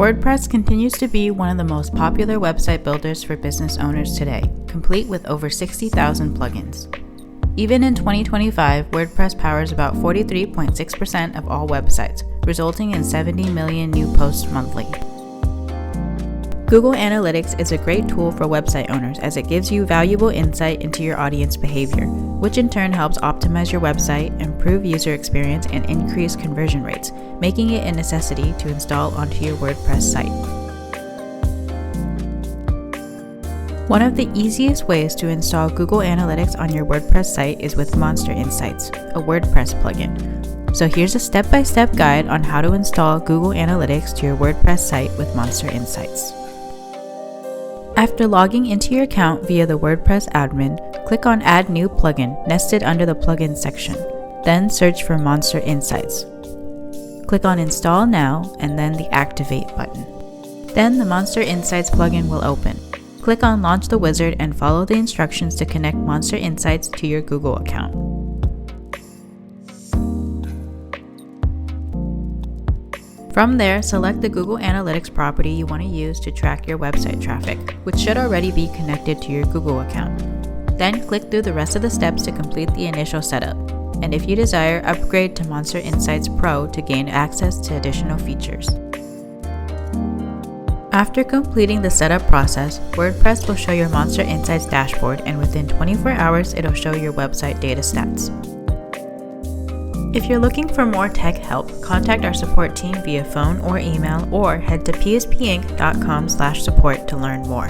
WordPress continues to be one of the most popular website builders for business owners today, complete with over 60,000 plugins. Even in 2025, WordPress powers about 43.6% of all websites, resulting in 70 million new posts monthly. Google Analytics is a great tool for website owners as it gives you valuable insight into your audience behavior, which in turn helps optimize your website, improve user experience, and increase conversion rates, making it a necessity to install onto your WordPress site. One of the easiest ways to install Google Analytics on your WordPress site is with MonsterInsights, a WordPress plugin. So here's a step-by-step guide on how to install Google Analytics to your WordPress site with MonsterInsights. After logging into your account via the WordPress admin, click on Add New Plugin nested under the Plugins section. Then search for MonsterInsights. Click on Install Now and then the Activate button. Then the MonsterInsights plugin will open. Click on Launch the Wizard and follow the instructions to connect MonsterInsights to your Google account. From there, select the Google Analytics property you want to use to track your website traffic, which should already be connected to your Google account. Then click through the rest of the steps to complete the initial setup. And if you desire, upgrade to MonsterInsights Pro to gain access to additional features. After completing the setup process, WordPress will show your MonsterInsights dashboard, and within 24 hours, it'll show your website data stats. If you're looking for more tech help, contact our support team via phone or email, or head to pspinc.com/support to learn more.